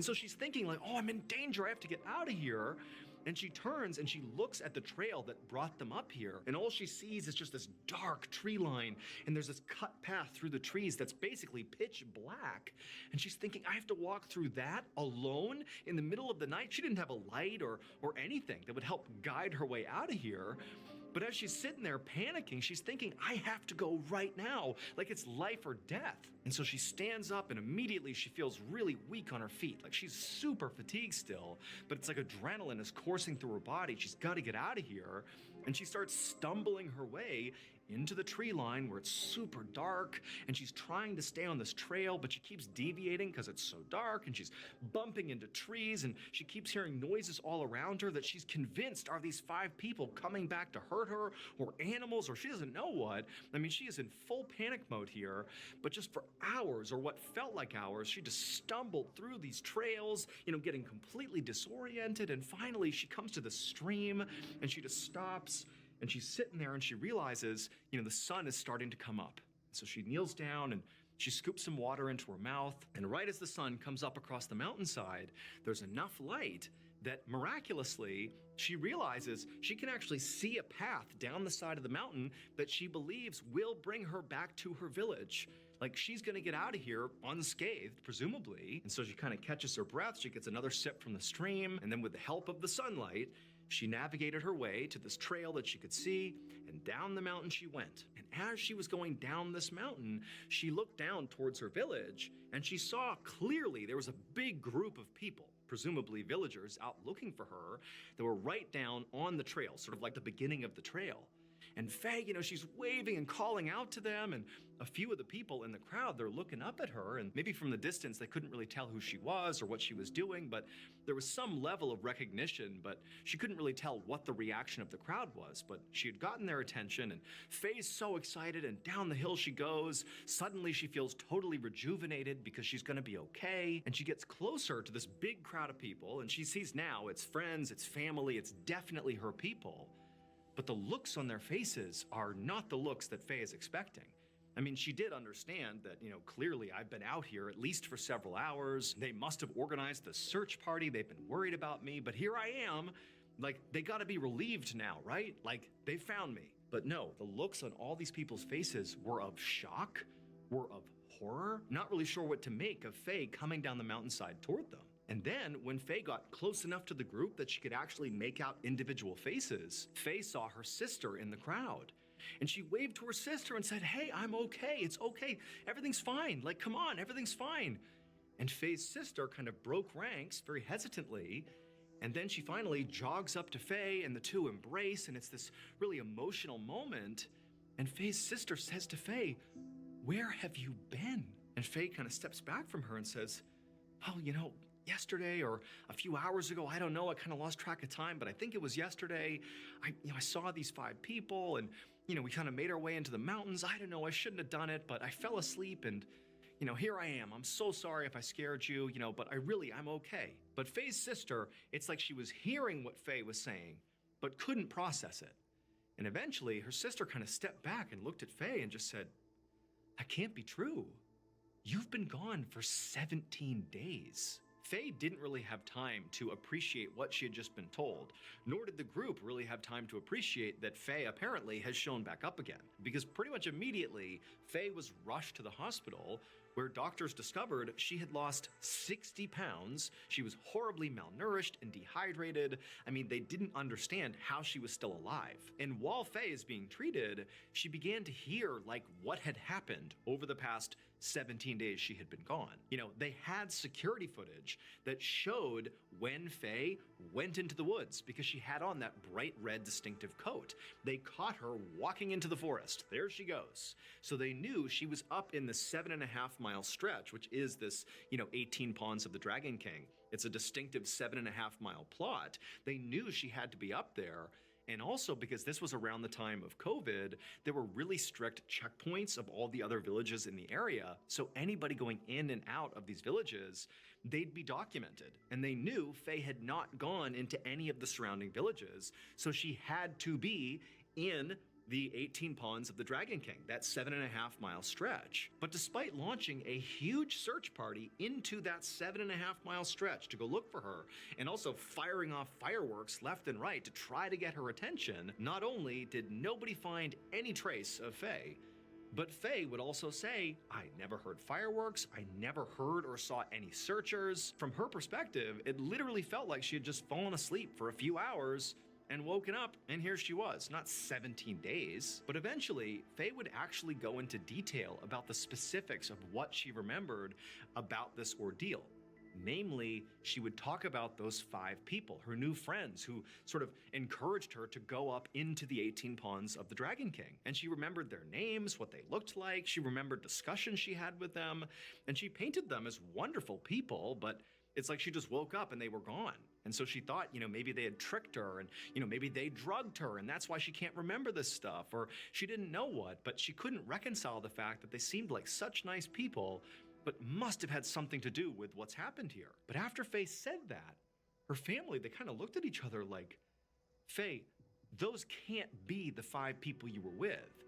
And so she's thinking like, oh, I'm in danger, I have to get out of here. And she turns and she looks at the trail that brought them up here. And all she sees is just this dark tree line. And there's this cut path through the trees that's basically pitch black. And she's thinking, I have to walk through that alone in the middle of the night. She didn't have a light or anything that would help guide her way out of here. But as she's sitting there panicking, she's thinking, I have to go right now, like it's life or death. And so she stands up and immediately she feels really weak on her feet. Like she's super fatigued still, but it's like adrenaline is coursing through her body. She's got to get out of here. And she starts stumbling her way into the tree line where it's super dark. And she's trying to stay on this trail, but she keeps deviating because it's so dark. And she's bumping into trees and she keeps hearing noises all around her that she's convinced are these 5 people coming back to hurt her, or animals, or she doesn't know what. I mean, she is in full panic mode here, but just for hours, or what felt like hours, she just stumbled through these trails, getting completely disoriented, and finally she comes to the stream, and she just stops, and she's sitting there, and she realizes, the sun is starting to come up. So she kneels down, and she scoops some water into her mouth, and right as the sun comes up across the mountainside, there's enough light that miraculously she realizes she can actually see a path down the side of the mountain that she believes will bring her back to her village. Like she's gonna get out of here unscathed, presumably. And so she kind of catches her breath, she gets another sip from the stream, and then with the help of the sunlight, she navigated her way to this trail that she could see, and down the mountain she went. And as she was going down this mountain, she looked down towards her village, and she saw clearly there was a big group of people, presumably villagers, out looking for her, that were right down on the trail, sort of like the beginning of the trail. And Faye, she's waving and calling out to them, and a few of the people in the crowd, they're looking up at her, and maybe from the distance they couldn't really tell who she was or what she was doing, but there was some level of recognition, but she couldn't really tell what the reaction of the crowd was. But she had gotten their attention, and Faye's so excited, and down the hill she goes. Suddenly she feels totally rejuvenated because she's gonna be okay, and she gets closer to this big crowd of people, and she sees now it's friends, it's family, it's definitely her people. But the looks on their faces are not the looks that Faye is expecting. I mean, she did understand that, clearly I've been out here at least for several hours. They must have organized the search party. They've been worried about me, but here I am. Like, they gotta be relieved now, right? Like, they found me. But no, the looks on all these people's faces were of shock, were of horror, not really sure what to make of Faye coming down the mountainside toward them. And then, when Faye got close enough to the group that she could actually make out individual faces, Faye saw her sister in the crowd. And she waved to her sister and said, hey, I'm okay, it's okay, everything's fine, like, come on, everything's fine. And Faye's sister kind of broke ranks very hesitantly, and then she finally jogs up to Faye, and the two embrace, and it's this really emotional moment. And Faye's sister says to Faye, where have you been? And Faye kind of steps back from her and says, well, yesterday or a few hours ago, I don't know, I kind of lost track of time, but I think it was yesterday. I saw these 5 people and, we kind of made our way into the mountains. I don't know, I shouldn't have done it, but I fell asleep and, here I am. I'm so sorry if I scared you, but I'm okay. But Faye's sister, it's like she was hearing what Faye was saying, but couldn't process it. And eventually her sister kind of stepped back and looked at Faye and just said, that can't be true. You've been gone for 17 days. Faye didn't really have time to appreciate what she had just been told, nor did the group really have time to appreciate that Faye apparently has shown back up again. Because pretty much immediately, Faye was rushed to the hospital where doctors discovered she had lost 60 pounds, she was horribly malnourished and dehydrated. I mean, they didn't understand how she was still alive. And while Faye is being treated, she began to hear like what had happened over the past 17 days she had been gone. They had security footage that showed when Faye went into the woods because she had on that bright red distinctive coat. They caught her walking into the forest. There she goes. So they knew she was up in the 7.5-mile stretch, which is this, 18 Ponds of the Dragon King. It's a distinctive 7.5-mile plot. They knew she had to be up there. And also because this was around the time of COVID, there were really strict checkpoints of all the other villages in the area. So anybody going in and out of these villages, they'd be documented. And they knew Faye had not gone into any of the surrounding villages. So she had to be in the 18 Pawns of the Dragon King, that 7.5-mile stretch. But despite launching a huge search party into that 7.5-mile stretch to go look for her, and also firing off fireworks left and right to try to get her attention, not only did nobody find any trace of Faye, but Faye would also say, I never heard fireworks, I never heard or saw any searchers. From her perspective, it literally felt like she had just fallen asleep for a few hours and woken up, and here she was, not 17 days. But eventually, Faye would actually go into detail about the specifics of what she remembered about this ordeal. Namely, she would talk about those 5 people, her new friends, who sort of encouraged her to go up into the 18 Pawns of the Dragon King. And she remembered their names, what they looked like, she remembered discussions she had with them, and she painted them as wonderful people, but it's like she just woke up and they were gone. And so she thought, maybe they had tricked her and, maybe they drugged her and that's why she can't remember this stuff, or she didn't know what, but she couldn't reconcile the fact that they seemed like such nice people, but must have had something to do with what's happened here. But after Faye said that, her family, they kind of looked at each other like, Faye, those can't be the 5 people you were with.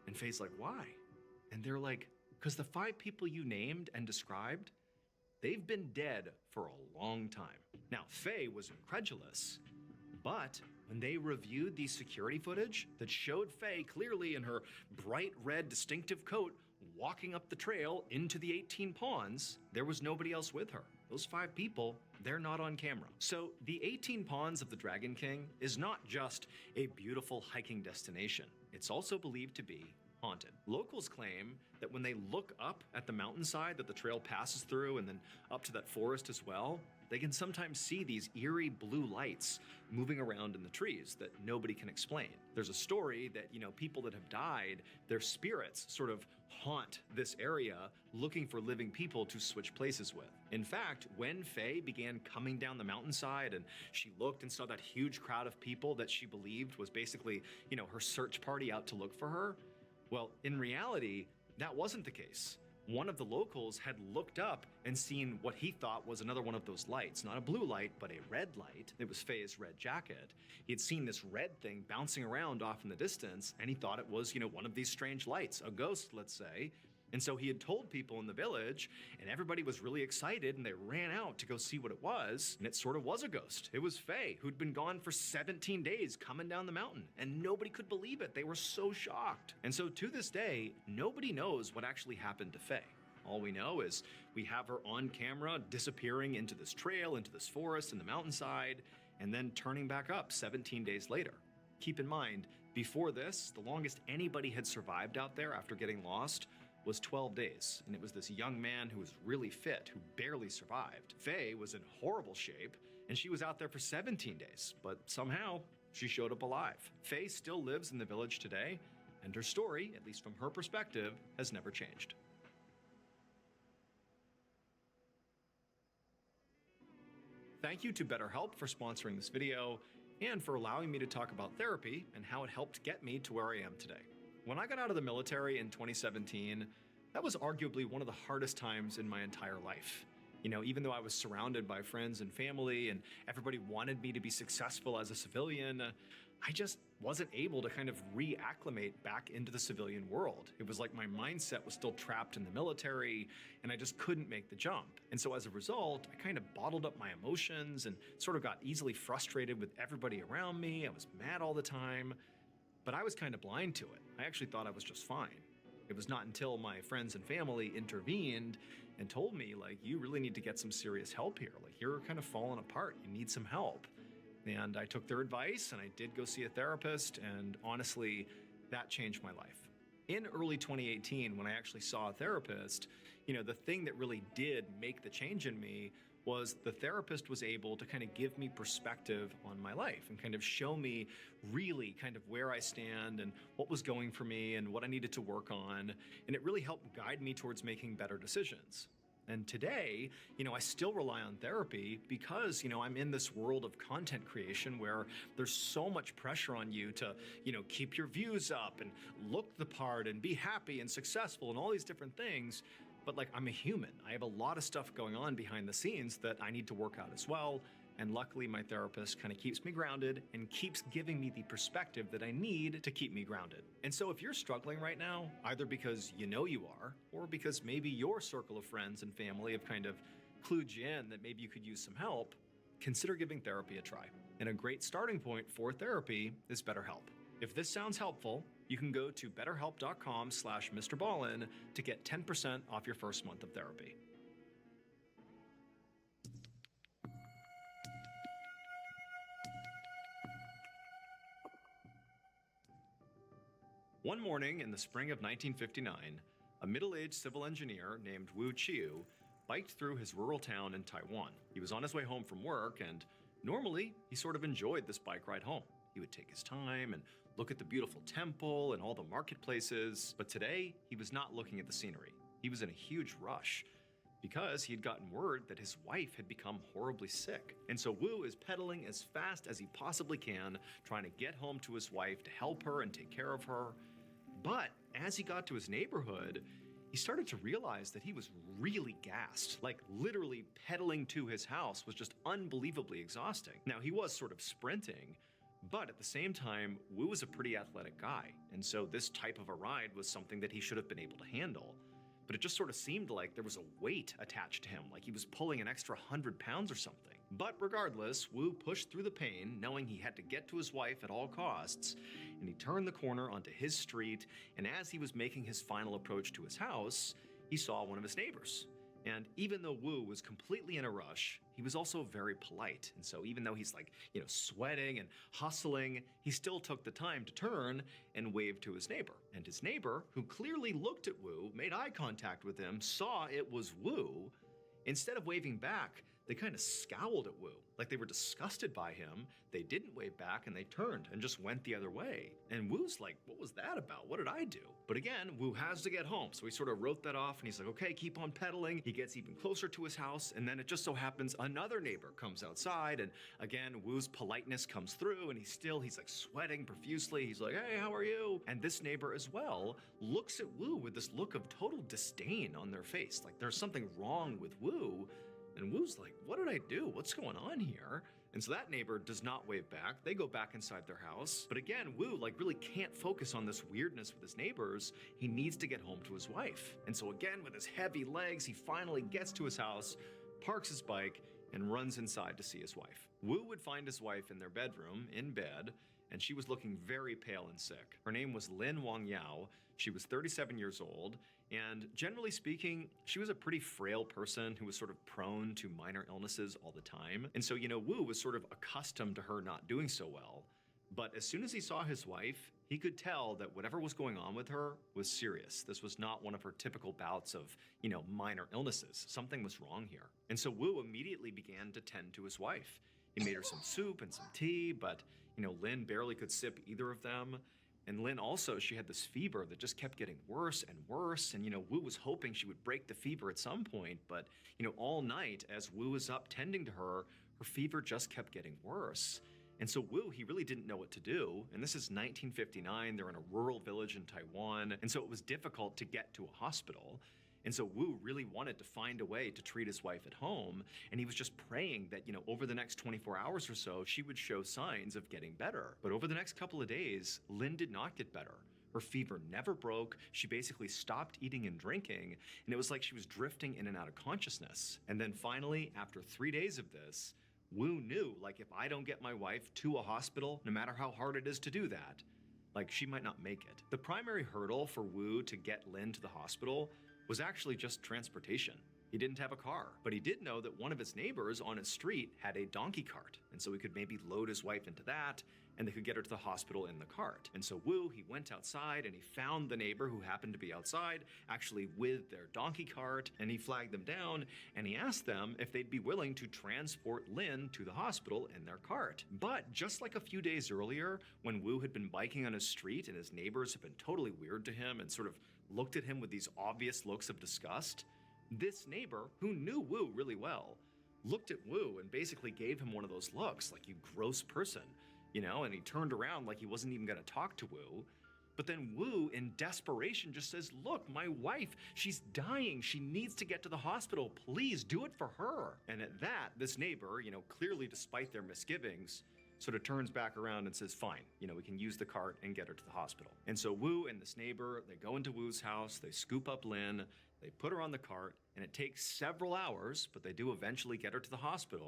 And Faye's like, why? And they're like, because the 5 people you named and described, they've been dead for a long time. Now, Faye was incredulous, but when they reviewed the security footage that showed Faye clearly in her bright red distinctive coat walking up the trail into the 18 Pawns, there was nobody else with her. Those 5 people, they're not on camera. So the 18 Pawns of the Dragon King is not just a beautiful hiking destination. It's also believed to be haunted. Locals claim that when they look up at the mountainside that the trail passes through and then up to that forest as well, they can sometimes see these eerie blue lights moving around in the trees that nobody can explain. There's a story that, people that have died, their spirits sort of haunt this area looking for living people to switch places with. In fact, when Faye began coming down the mountainside and she looked and saw that huge crowd of people that she believed was basically, her search party out to look for her, well, in reality, that wasn't the case. One of the locals had looked up and seen what he thought was another one of those lights, not a blue light, but a red light. It was Faye's red jacket. He had seen this red thing bouncing around off in the distance, and he thought it was, one of these strange lights, a ghost, let's say. And so he had told people in the village, and everybody was really excited, and they ran out to go see what it was, and it sort of was a ghost. It was Faye, who'd been gone for 17 days coming down the mountain, and nobody could believe it. They were so shocked. And so to this day, nobody knows what actually happened to Faye. All we know is we have her on camera disappearing into this trail, into this forest, in the mountainside, and then turning back up 17 days later. Keep in mind, before this, the longest anybody had survived out there after getting lost was 12 days, and it was this young man who was really fit, who barely survived. Faye was in horrible shape, and she was out there for 17 days, but somehow she showed up alive. Faye still lives in the village today, and her story, at least from her perspective, has never changed. Thank you to BetterHelp for sponsoring this video, and for allowing me to talk about therapy and how it helped get me to where I am today. When I got out of the military in 2017, that was arguably one of the hardest times in my entire life. Even though I was surrounded by friends and family and everybody wanted me to be successful as a civilian, I just wasn't able to kind of reacclimate back into the civilian world. It was like my mindset was still trapped in the military and I just couldn't make the jump. And so as a result, I kind of bottled up my emotions and sort of got easily frustrated with everybody around me. I was mad all the time. But I was kind of blind to it. I actually thought I was just fine. It was not until my friends and family intervened and told me, you really need to get some serious help here. You're kind of falling apart. You need some help. And I took their advice and I did go see a therapist, and honestly, that changed my life. In early 2018, when I actually saw a therapist, the thing that really did make the change in me was the therapist was able to kind of give me perspective on my life and kind of show me really kind of where I stand and what was going for me and what I needed to work on. And it really helped guide me towards making better decisions. And today, I still rely on therapy because, I'm in this world of content creation where there's so much pressure on you to, keep your views up and look the part and be happy and successful and all these different things. But I'm a human. I have a lot of stuff going on behind the scenes that I need to work out as well. And luckily, my therapist kind of keeps me grounded and keeps giving me the perspective that I need to keep me grounded. And so if you're struggling right now, either because you know you are, or because maybe your circle of friends and family have kind of clued you in that maybe you could use some help, consider giving therapy a try. And a great starting point for therapy is BetterHelp. If this sounds helpful, you can go to betterhelp.com/MrBallin to get 10% off your first month of therapy. One morning in the spring of 1959, a middle-aged civil engineer named Wu Chiu biked through his rural town in Taiwan. He was on his way home from work, and normally he sort of enjoyed this bike ride home. He would take his time and look at the beautiful temple and all the marketplaces, but today he was not looking at the scenery. He was in a huge rush because he had gotten word that his wife had become horribly sick. And so Wu is pedaling as fast as he possibly can, trying to get home to his wife to help her and take care of her. But as he got to his neighborhood, he started to realize that he was really gassed. Like literally pedaling to his house was just unbelievably exhausting. Now he was sort of sprinting, but at the same time, Wu was a pretty athletic guy. And so this type of a ride was something that he should have been able to handle. But it just sort of seemed like there was a weight attached to him, like he was pulling an extra 100 pounds or something. But regardless, Wu pushed through the pain, knowing he had to get to his wife at all costs, and he turned the corner onto his street, and as he was making his final approach to his house, he saw one of his neighbors. And even though Wu was completely in a rush, he was also very polite. And so even though he's sweating and hustling, he still took the time to turn and wave to his neighbor. And his neighbor, who clearly looked at Wu, made eye contact with him, saw it was Wu. Instead of waving back, they kind of scowled at Wu, like they were disgusted by him. They didn't wave back and they turned and just went the other way. And Wu's like, what was that about? What did I do? But again, Wu has to get home. So he sort of wrote that off and he's like, okay, keep on pedaling. He gets even closer to his house. And then it just so happens another neighbor comes outside. And again, Wu's politeness comes through and he's like sweating profusely. He's like, hey, how are you? And this neighbor as well looks at Wu with this look of total disdain on their face. Like there's something wrong with Wu. And Wu's like, what did I do? What's going on here? And so that neighbor does not wave back. They go back inside their house. But again, Wu really can't focus on this weirdness with his neighbors. He needs to get home to his wife. And so again, with his heavy legs, he finally gets to his house, parks his bike, and runs inside to see his wife. Wu would find his wife in their bedroom, in bed, and she was looking very pale and sick. Her name was Lin Wang Yao. She was 37 years old, and generally speaking, she was a pretty frail person who was sort of prone to minor illnesses all the time. And so, Wu was sort of accustomed to her not doing so well. But as soon as he saw his wife, he could tell that whatever was going on with her was serious. This was not one of her typical bouts of, minor illnesses. Something was wrong here. And so Wu immediately began to tend to his wife. He made her some soup and some tea, but, Lin barely could sip either of them. And Lin also, she had this fever that just kept getting worse and worse. And, Wu was hoping she would break the fever at some point. But, all night as Wu was up tending to her, her fever just kept getting worse. And so Wu, he really didn't know what to do. And this is 1959. They're in a rural village in Taiwan. And so it was difficult to get to a hospital. And so Wu really wanted to find a way to treat his wife at home. And he was just praying that, over the next 24 hours or so, she would show signs of getting better. But over the next couple of days, Lin did not get better. Her fever never broke. She basically stopped eating and drinking. And it was like she was drifting in and out of consciousness. And then finally, after 3 days of this, Wu knew, if I don't get my wife to a hospital, no matter how hard it is to do that, she might not make it. The primary hurdle for Wu to get Lin to the hospital was actually just transportation. He didn't have a car, but he did know that one of his neighbors on his street had a donkey cart. And so he could maybe load his wife into that and they could get her to the hospital in the cart. And so Wu, he went outside and he found the neighbor who happened to be outside, actually with their donkey cart, and he flagged them down and he asked them if they'd be willing to transport Lin to the hospital in their cart. But just like a few days earlier, when Wu had been biking on his street and his neighbors had been totally weird to him and sort of looked at him with these obvious looks of disgust, this neighbor, who knew Wu really well, looked at Wu and basically gave him one of those looks, like, you gross person, and he turned around like he wasn't even going to talk to Wu. But then Wu, in desperation, just says, look, my wife, she's dying. She needs to get to the hospital. Please do it for her. And at that, this neighbor, clearly despite their misgivings, sort of turns back around and says, fine, we can use the cart and get her to the hospital. And so Wu and this neighbor, they go into Wu's house, they scoop up Lynn, they put her on the cart, and it takes several hours, but they do eventually get her to the hospital.